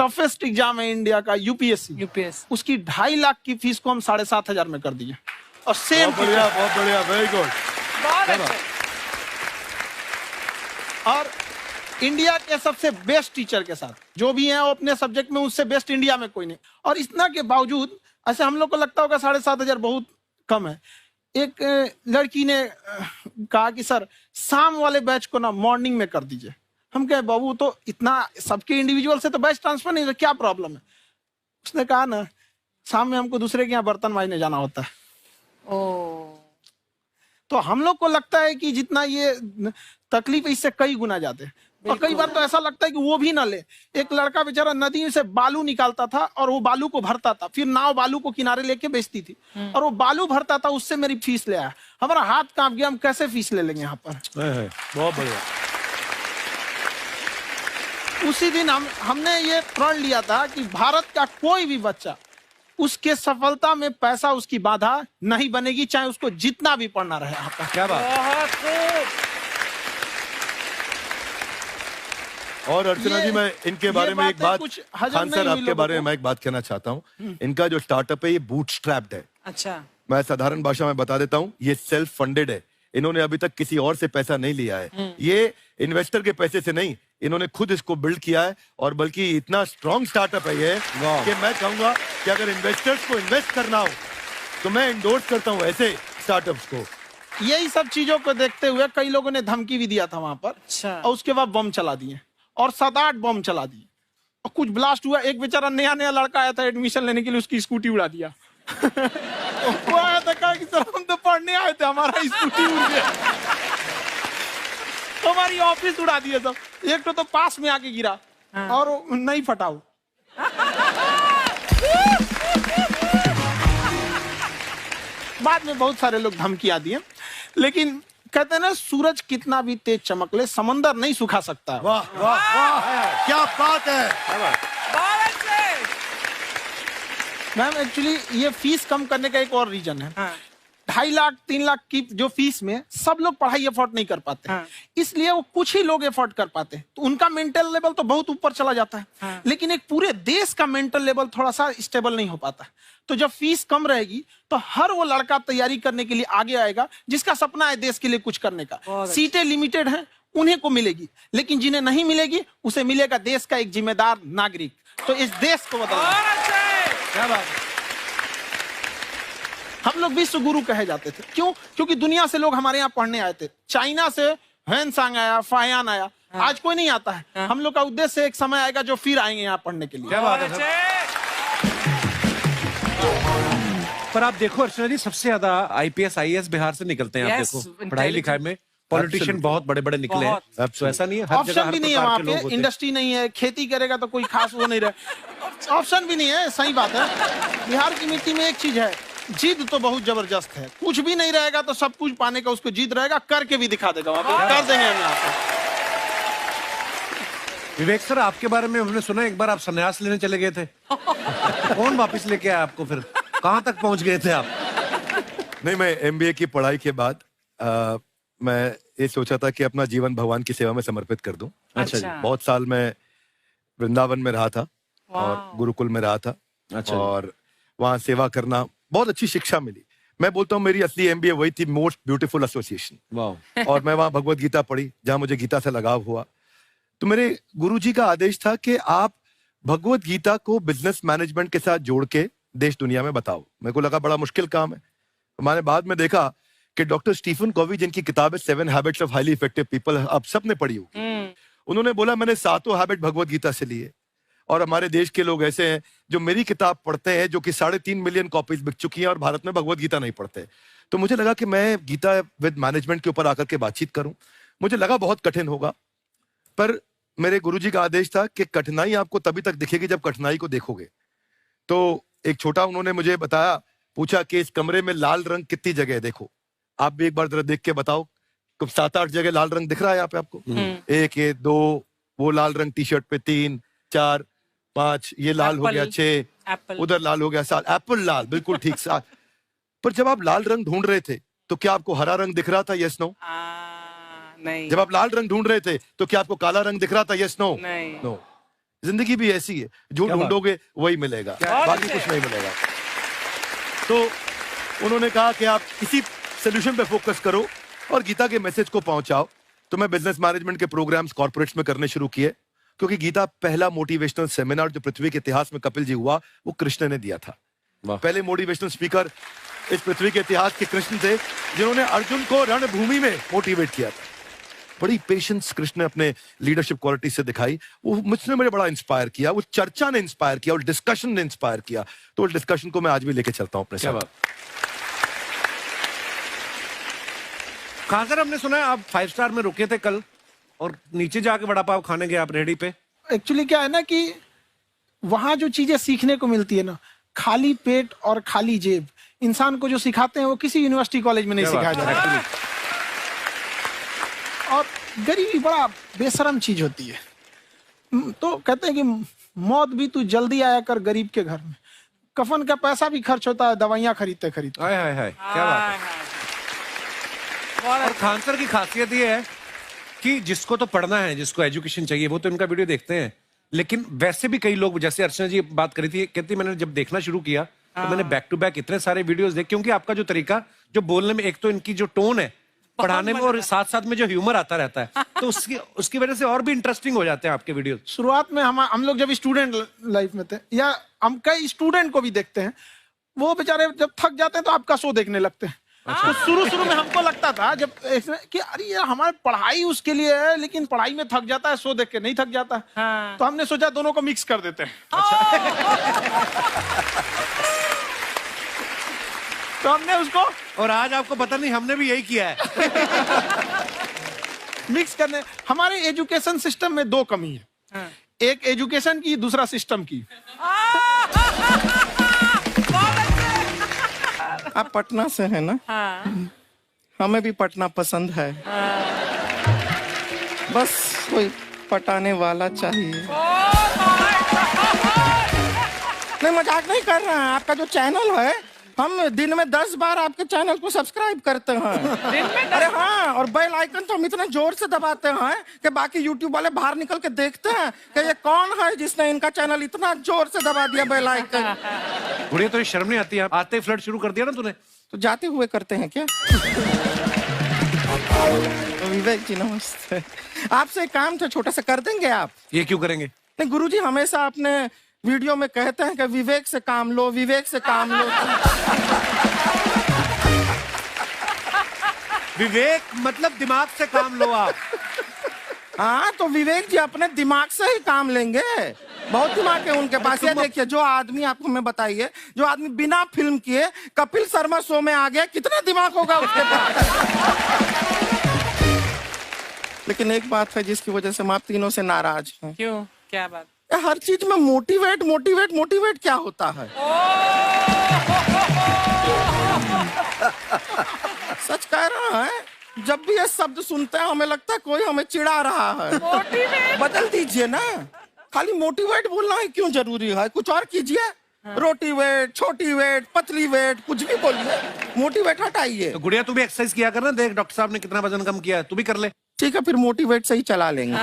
Toughest exam है India का, UPSC, उसकी 2.5 लाख की फीस को हम 7,500 में कर दिए। और सेम बहुत बढ़िया, वेरी गुड। और इंडिया के सबसे बेस्ट टीचर के साथ जो भी हैं वो अपने सब्जेक्ट में उससे बेस्ट इंडिया में कोई नहीं। और इतना के बावजूद ऐसे हम लोग को लगता होगा 7,500 बहुत कम है। एक लड़की ने कहा कि सर शाम वाले बैच को ना मॉर्निंग में कर दीजिए। हम कहे बाबू तो इतना सबके इंडिविजुअल से तो बैच ट्रांसफर नहीं, क्या प्रॉब्लम है? उसने कहा ना शाम में हमको दूसरे के यहाँ बर्तन मांजने जाना होता है। तो हम लोग को लगता है कि जितना ये तकलीफ इससे कई गुना जाते हैं। और कई बार तो ऐसा लगता है कि वो भी ना ले। एक लड़का बेचारा नदी से बालू निकालता था और वो बालू को भरता था, फिर नाव बालू को किनारे लेके बेचती थी और वो बालू भरता था, उससे मेरी फीस ले आया। हमारा हाथ कांप गया, हम कैसे फीस ले लेंगे यहाँ पर। बहुत बढ़िया। उसी दिन हमने ये प्रण लिया था कि भारत का कोई भी बच्चा उसके सफलता में पैसा उसकी बाधा नहीं बनेगी, चाहे उसको जितना भी पढ़ना रहे। आपका क्या बात। और अर्चना जी मैं इनके बारे में एक बात, खान सर आपके बारे में मैं एक बात कहना चाहता हूँ। इनका जो स्टार्टअप है ये बूटस्ट्रैप्ड है। अच्छा, मैं साधारण भाषा में बता देता हूँ, ये सेल्फ फंडेड है। इन्होंने अभी तक किसी और से पैसा नहीं लिया है। ये इन्वेस्टर के पैसे से नहीं, इन्होंने खुद इसको बिल्ड किया है। और बल्कि इतना स्ट्रॉन्ग स्टार्टअप है ये कि मैं कहूंगा कि अगर इन्वेस्टर्स को इन्वेस्ट करना हो तो मैं इंडोर्स करता हूँ ऐसे स्टार्टअप्स को। यही सब चीजों को देखते हुए कई लोगों ने धमकी भी दिया था वहां पर। अच्छा। और उसके बाद बम चला दिए और 7-8 बम चला दिए और कुछ ब्लास्ट हुआ। एक बेचारा नया लड़का आया था एडमिशन लेने के लिए, उसकी स्कूटी उड़ा दिया। वो आया था, कहा कि सर हम तो पढ़ने आए थे, हमारा स्कूटी उड़ गया। हमारी ऑफिस उड़ा दिया सब। एक तो पास में आके गिरा और नहीं फटा वो। बाद में बहुत सारे लोग धमकियां दिए, लेकिन कहते हैं ना सूरज कितना भी तेज चमक ले समंदर नहीं सुखा सकता। वाह वाह वाह, क्या बात है। मैम एक्चुअली ये फीस कम करने का एक और रीजन है। 2.5 लाख 3 लाख की जो फीस में सब लोग पढ़ाई एफोर्ड नहीं कर पाते। इसलिए वो कुछ ही लोग एफोर्ड कर पाते हैं, तो उनका मेंटल लेवल तो बहुत ऊपर चला जाता है। लेकिन एक पूरे देश का मेंटल लेवल थोड़ा सा स्टेबल नहीं हो पाता। तो जब फीस कम रहेगी तो हर वो लड़का तैयारी करने के लिए आगे आएगा जिसका सपना है देश के लिए कुछ करने का। सीटें लिमिटेड हैं, उन्हें को मिलेगी, लेकिन जिन्हें नहीं मिलेगी उसे मिलेगा देश का एक जिम्मेदार नागरिक। तो इस देश को बदलना। क्या बात है। हम लोग विश्व गुरु कहे जाते थे, क्यों? क्योंकि दुनिया से लोग हमारे यहाँ पढ़ने आए थे। चाइना से ह्वेनसांग आया, फायान आया, आज कोई नहीं आता है। हम लोग का उद्देश्य एक समय आएगा जो फिर आएंगे यहाँ पढ़ने के लिए। क्या बात है। पर आप देखो अर्चना जी, सबसे ज्यादा आईपीएस आईएएस बिहार से निकलते हैं। आप देखो पढ़ाई लिखाई में पॉलिटिशियन बहुत बड़े बड़े निकले हैं। तो ऐसा नहीं है, हर ऑप्शन भी नहीं है वहाँ पे, इंडस्ट्री नहीं है, खेती करेगा तो कोई खास वो नहीं रहे, ऑप्शन भी नहीं है। सही बात है। बिहार की मिट्टी में एक चीज है, जिद तो बहुत जबरदस्त है। कुछ भी नहीं रहेगा तो सब कुछ पाने का उसको जिद रहेगा, करके भी दिखा देगा। वहाँ पे कर देंगे हम यहाँ पे। विवेक सर, आपके बारे में हमने सुना एक बार आप संन्यास लेने चले गए थे। कौन वापस लेके आया आपको? फिर कहाँ तक पहुंच गए थे आप? नहीं, मैं एमबीए की पढ़ाई के बाद मैं ये सोचा था कि अपना जीवन भगवान की सेवा में समर्पित कर दूं। अच्छा जी। बहुत साल मैं वृंदावन में रहा था और गुरुकुल में रहा था। अच्छा। और वहाँ सेवा करना, बहुत अच्छी शिक्षा मिली। मैं बोलता हूँ मेरी असली एमबीए वही थी, मोस्ट ब्यूटीफुल एसोसिएशन। वाह। और मैं वहाँ भगवत गीता पढ़ी, जहाँ मुझे गीता से लगाव हुआ। तो मेरे गुरुजी का आदेश था कि आप भगवत गीता को बिजनेस मैनेजमेंट के साथ जोड़ के देश दुनिया में बताओ। मेरे को लगा बड़ा मुश्किल काम है। मैंने बाद में देखा कि डॉक्टर स्टीफन कोवी, जिनकी किताब है 7 habits of highly effective people, आप सबने पढ़ी होगी, उन्होंने बोला मैंने 7 हैबिट भगवत गीता से लिए। और हमारे देश के लोग ऐसे हैं जो मेरी किताब पढ़ते हैं, जो कि 3.5 मिलियन कॉपीज बिक चुकी हैं, और भारत में भगवत गीता नहीं पढ़ते। तो मुझे लगा कि मैं गीता विद मैनेजमेंट के ऊपर आकर के बातचीत करूं। मुझे लगा बहुत कठिन होगा, पर मेरे गुरुजी का आदेश था कि कठिनाई आपको तभी तक दिखेगी जब कठिनाई को देखोगे। तो एक छोटा उन्होंने मुझे बताया, पूछा कि इस कमरे में लाल रंग कितनी जगह है, देखो आप भी एक बार जरा देख के बताओ। 7-8 जगह लाल रंग दिख रहा है यहाँ पे आपको? 1 ये 2, वो लाल रंग टी शर्ट पे 3 4 5, ये लाल हो गया 6, उधर लाल हो गया 7, एप्पल लाल, बिल्कुल ठीक 7। पर जब आप लाल रंग ढूंढ रहे थे तो क्या आपको हरा रंग दिख रहा था? Yes no? नहीं। जब आप लाल रंग ढूंढ रहे थे तो क्या आपको काला रंग दिख रहा था? Yes no? नहीं। नो। जिंदगी भी ऐसी है, जो ढूंढोगे वही मिलेगा, बाकी कुछ नहीं मिलेगा। तो उन्होंने कहा कि आप इसी सोल्यूशन पे फोकस करो और गीता के मैसेज को पहुंचाओ। तो मैं बिजनेस मैनेजमेंट के प्रोग्राम्स कॉर्पोरेट्स में करने शुरू किए, क्योंकि गीता पहला मोटिवेशनल सेमिनार जो पृथ्वी के इतिहास में कपिल जी हुआ, वो कृष्ण ने दिया था। पहले मोटिवेशनल स्पीकर इस पृथ्वी के इतिहास के कृष्ण थे, जिन्होंने अर्जुन को रणभूमि में मोटिवेट किया था। बड़ी पेशेंस कृष्ण ने अपने लीडरशिप क्वालिटी से दिखाई, वो मुझसे मुझे बड़ा इंस्पायर किया, वो चर्चा ने इंस्पायर किया, वो डिस्कशन ने इंस्पायर किया। तो उस डिस्कशन को मैं आज भी लेके चलता हूं अपने साथ। कहां सर, हमने सुना है आप 5 स्टार में रुके थे कल और नीचे जाके वड़ा पाव खाने गए आप रेडी पे। एक्चुअली क्या है ना कि वहां जो चीजें सीखने को मिलती है ना, खाली पेट और खाली जेब इंसान को जो सिखाते हैं वो किसी यूनिवर्सिटी कॉलेज में नहीं सिखाया जाता। और गरीबी बड़ा बेशरम चीज होती है। तो कहते हैं कि मौत भी तू जल्दी आया कर गरीब के घर में, कफन का पैसा भी खर्च होता है दवाइयां खरीदते खरीदते। हाय हाय हाय, क्या बात है। और खान सर की खासियत ये है कि जिसको तो पढ़ना है, जिसको एजुकेशन चाहिए, वो तो इनका वीडियो देखते हैं, लेकिन वैसे भी कई लोग, जैसे अर्चना जी बात करी थी, कहती मैंने जब देखना शुरू किया तो मैंने बैक टू बैक इतने सारे वीडियोस देखे, क्योंकि आपका जो तरीका जो बोलने में, एक तो इनकी जो टोन है पढ़ाने में, और साथ साथ में जो ह्यूमर आता रहता है, तो उसकी वजह से और भी इंटरेस्टिंग हो जाते हैं आपके वीडियो। शुरुआत में हम लोग जब स्टूडेंट लाइफ में थे, या हम कई स्टूडेंट को भी देखते हैं, वो बेचारे जब थक जाते हैं तो आपका शो देखने लगते हैं। तो शुरू में हमको लगता था जब कि अरे यार हमारी पढ़ाई उसके लिए है, लेकिन पढ़ाई में थक जाता है, शो देख के नहीं थक जाता। तो हमने सोचा दोनों को मिक्स कर देते हैं। तो हमने उसको, और आज आपको पता नहीं हमने भी यही किया है। मिक्स करने। हमारे एजुकेशन सिस्टम में 2 कमी है, एक एजुकेशन की, दूसरा सिस्टम की। आप पटना से हैं ना? हाँ। हमें भी पटना पसंद है। बस कोई पटाने वाला चाहिए। नहीं, मजाक नहीं कर रहे हैं। आपका जो चैनल है, हम दिन में 10 बार आपके चैनल को सब्सक्राइब करते हैं। अरे हाँ, और बेल आइकन तो हम इतना जोर से दबाते हैं कि बाकी यूट्यूब वाले बाहर निकल के देखते हैं कि ये कौन है जिसने इनका चैनल इतना जोर से दबा दिया बेल आइकन। बुढ़िया, तो ये शर्म नहीं आती है? आते ही फ्लर्ट शुरू कर दिया ना तूने। तो जाते हुए करते हैं क्या? विवेक जी नमस्ते। आपसे एक काम था छोटा सा, कर देंगे आप? ये क्यों करेंगे? नहीं, गुरुजी हमेशा अपने वीडियो में कहते हैं कि विवेक से काम लो, विवेक से काम लो। विवेक मतलब दिमाग से काम लो आप। हाँ, तो विवेक जी अपने दिमाग से ही काम लेंगे। बहुत दिमाग है उनके पास। ये देखिए, जो आदमी, आपको मैं बताइए, जो आदमी बिना फिल्म किए कपिल शर्मा शो में आ गया, कितना दिमाग होगा उसके पास। लेकिन एक बात है जिसकी वजह से हम आप तीनों से नाराज हैं। क्यों? क्या बात? हर चीज में मोटिवेट मोटिवेट मोटिवेट क्या होता है? सच कह रहा है, जब भी ये शब्द सुनते हैं हमें लगता है कोई हमें चिढ़ा रहा है। बदल दीजिए ना, खाली मोटिवेट बोलना ही क्यों जरूरी है? कुछ और कीजिए। रोटी वेट, छोटी वेट, पतली वेट, कुछ भी बोलिए, मोटिवेट हटाइए। तो गुड़िया, तू भी एक्सरसाइज किया कर ना, देख डॉक्टर साहब ने कितना वजन कम किया है, तू भी कर ले। ठीक है, फिर मोटिवेट से ही चला लेंगे।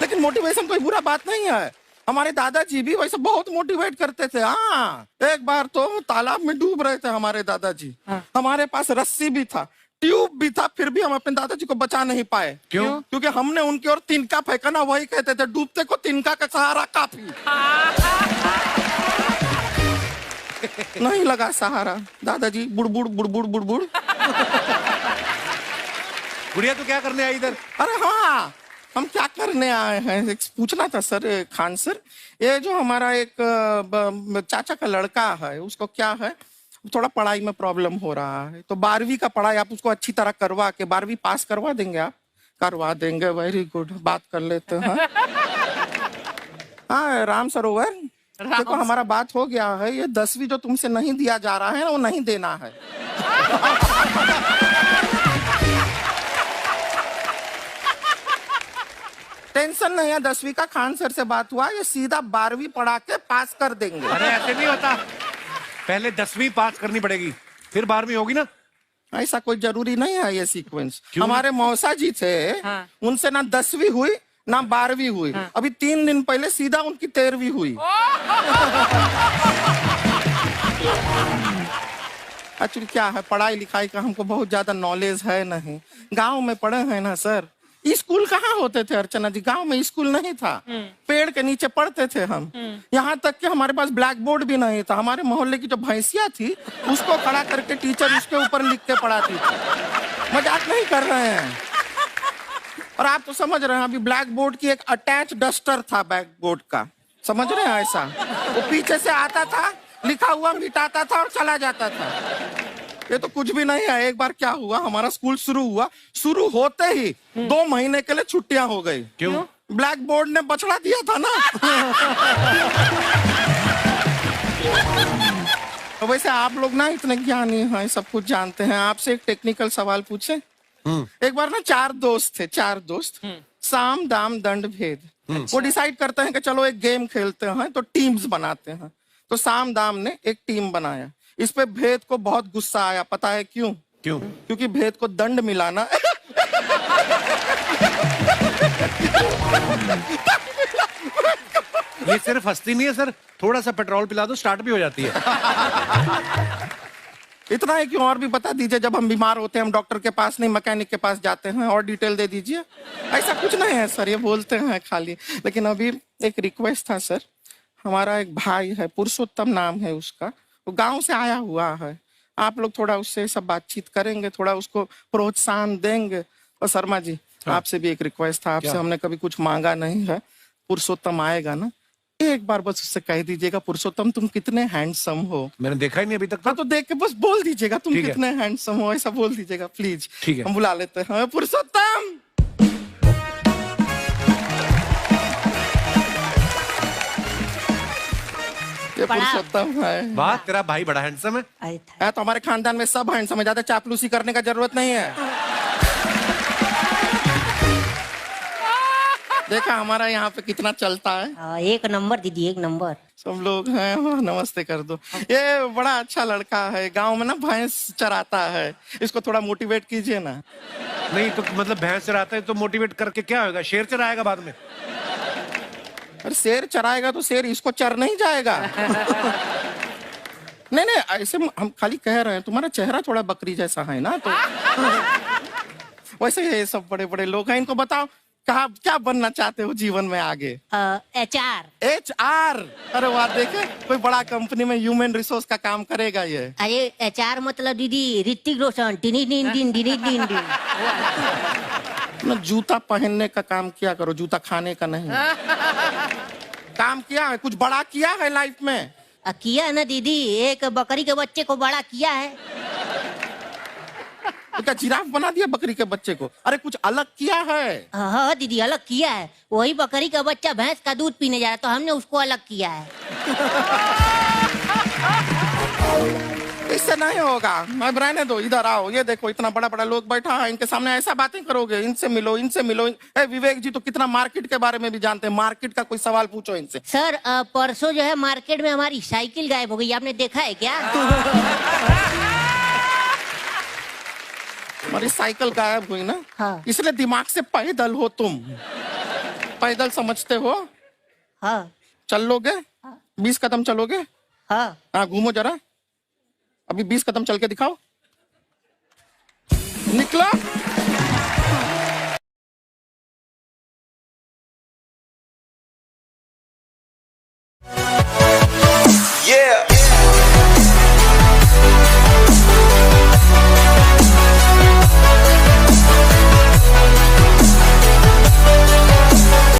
लेकिन मोटिवेशन कोई बुरा बात नहीं है। हमारे दादाजी भी वैसे बहुत मोटिवेट करते थे। हाँ, एक बार तो तालाब में डूब रहे थे हमारे दादाजी। हमारे पास रस्सी भी था, ट्यूब भी था, फिर भी हम अपने दादाजी को बचा नहीं पाए। क्यों? क्योंकि हमने उनकी ओर तिनका फेंका ना, वही कहते थे डूबते को तिनका का सहारा काफी। नहीं लगा सहारा, दादाजी बुड़बुड़ बुड़बुड़ बुड़बुड़। गुड़िया, तू क्या करने आई इधर? अरे हाँ, हम क्या करने आए हैं, एक पूछना था सर, खान सर, ये जो हमारा एक चाचा का लड़का है, उसको क्या है, थोड़ा पढ़ाई में प्रॉब्लम हो रहा है, तो 12वीं का पढ़ाई आप उसको अच्छी तरह करवा के 12वीं पास करवा देंगे आप? करवा देंगे, वेरी गुड, बात कर लेते हैं। हाँ, राम सरोवर, देखो हमारा बात हो गया है, ये 10वीं जो तुमसे नहीं दिया जा रहा है वो नहीं देना है। टेंशन नहीं है, 10वीं का खान सर से बात हुआ, ये सीधा 12वीं पढ़ा के पास कर देंगे। अरे ऐसे नहीं होता, पहले 10वीं पास करनी पड़ेगी, फिर 12वीं होगी ना। ऐसा कोई जरूरी नहीं है ये सीक्वेंस। हमारे मौसा जी थे, उनसे ना 10वीं हुई ना 12वीं हुई, अभी 3 दिन पहले सीधा उनकी 13वीं हुई। एक्चुअली क्या है, पढ़ाई लिखाई का हमको बहुत ज्यादा नॉलेज है नहीं। गांव में पढ़े हैं ना सर, स्कूल कहाँ होते थे अर्चना जी, गांव में स्कूल नहीं था, पेड़ के नीचे पढ़ते थे हम। यहाँ तक कि हमारे पास ब्लैक बोर्ड भी नहीं था। हमारे मोहल्ले की जो भैंसिया थी उसको खड़ा करके टीचर उसके ऊपर लिख के पढ़ाती थी। मजाक नहीं कर रहे हैं। और आप तो समझ रहे हैं, अभी ब्लैक बोर्ड की एक अटैच डस्टर था बैक बोर्ड का, समझ रहे हैं ऐसा, वो पीछे से आता था, लिखा हुआ मिटाता था और चला जाता था। ये तो कुछ भी नहीं है। एक बार क्या हुआ, हमारा स्कूल शुरू हुआ, शुरू होते ही 2 महीने के लिए छुट्टियां हो गई। क्यों? ब्लैक बोर्ड ने बछड़ा दिया था ना। तो वैसे आप लोग ना इतने ज्ञानी हैं, सब कुछ जानते हैं। आपसे एक टेक्निकल सवाल पूछे। एक बार ना 4 दोस्त थे, 4 दोस्त, साम दाम दंड भेद। वो डिसाइड करते हैं कि चलो एक गेम खेलते हैं, तो टीम्स बनाते हैं। तो साम दाम ने एक टीम बनाया। इस पे भेद को बहुत गुस्सा आया, पता है क्यों? क्यों? क्योंकि भेद को दंड मिलाना ये सिर्फ हंसती नहीं है सर, थोड़ा सा पेट्रोल पिला दो स्टार्ट भी हो जाती है। इतना है कि और भी बता दीजिए, जब हम बीमार होते हैं हम डॉक्टर के पास नहीं मैकेनिक के पास जाते हैं, और डिटेल दे दीजिए। ऐसा कुछ नहीं है सर, ये बोलते हैं खाली। लेकिन अभी एक रिक्वेस्ट था सर, हमारा एक भाई है, पुरुषोत्तम नाम है उसका, वो गांव से आया हुआ है। आप लोग थोड़ा उससे सब बातचीत करेंगे, थोड़ा उसको प्रोत्साहन देंगे। और शर्मा जी, आपसे भी एक रिक्वेस्ट था, आपसे हमने कभी कुछ मांगा नहीं है। पुरुषोत्तम आएगा ना, एक बार बस उससे कह दीजिएगा, पुरुषोत्तम तुम कितने हैंडसम हो। मैंने देखा ही नहीं अभी तक। हाँ तो देख के बस बोल दीजिएगा तुम ठीक है। कितने हैंडसम हो, ऐसा बोल दीजिएगा प्लीज। ठीक है। हम बुला लेते हैं पुरुषोत्तम। ये पुरुषोत्तम है। वाह, तेरा भाई बड़ा हैंडसम है। है तो हमारे खानदान में सब हैंडसम है, ज्यादा चापलूसी करने का जरूरत नहीं है। देखा हमारा यहाँ पे कितना चलता है। एक नंबर दीदी, एक नंबर। सब लोग हैं, नमस्ते कर दो। ये बड़ा अच्छा लड़का है, गांव में ना भैंस चराता है, इसको थोड़ा मोटिवेट कीजिए ना। नहीं तो मतलब भैंस चराता है तो मोटिवेट करके क्या होगा, शेर चराएगा बाद में। अरे शेर चराएगा तो शेर इसको चर नहीं जाएगा। नहीं नहीं, ऐसे हम खाली कह रहे हैं, तुम्हारा चेहरा थोड़ा बकरी जैसा है ना, तो वैसे ये सब बड़े बड़े लोग हैं। इनको बताओ कहा क्या बनना चाहते हो जीवन में आगे? HR। HR? अरे वाह, देखे कोई बड़ा कंपनी में ह्यूमन रिसोर्स का काम करेगा ये। अरे HR मतलब दीदी Hrithik Roshan, tiny tin tin tiny tin tin. ना जूता पहनने का काम किया करो, जूता खाने का नहीं। काम किया है, कुछ बड़ा किया है लाइफ में? किया है ना दीदी, एक बकरी के बच्चे को बड़ा किया है। तो क्या जिराफ बना दिया बकरी के बच्चे को? अरे कुछ अलग किया है। हाँ दीदी, अलग किया है। वही बकरी का बच्चा भैंस का दूध पीने जा रहा, तो हमने उसको अलग किया है। इससे नहीं होगा, मैं रहने दो, इधर आओ। ये देखो इतना बड़ा बड़ा लोग बैठा है, इनके सामने ऐसा बातें करोगे? इनसे मिलो, इनसे मिलो। विवेक जी तो कितना मार्केट के बारे में भी जानते हैं, मार्केट का कोई सवाल पूछो इनसे। सर परसों जो है मार्केट में हमारी साइकिल गायब हो गई, आपने देखा है क्या? हमारी साइकिल गायब हुई ना? हाँ। इसलिए दिमाग से पैदल हो तुम, पैदल समझते हो? हाँ। चल लोगे? 20 कदम चलोगे? हाँ। घूमो जरा, अभी 20 कदम चल के दिखाओ। निकलो।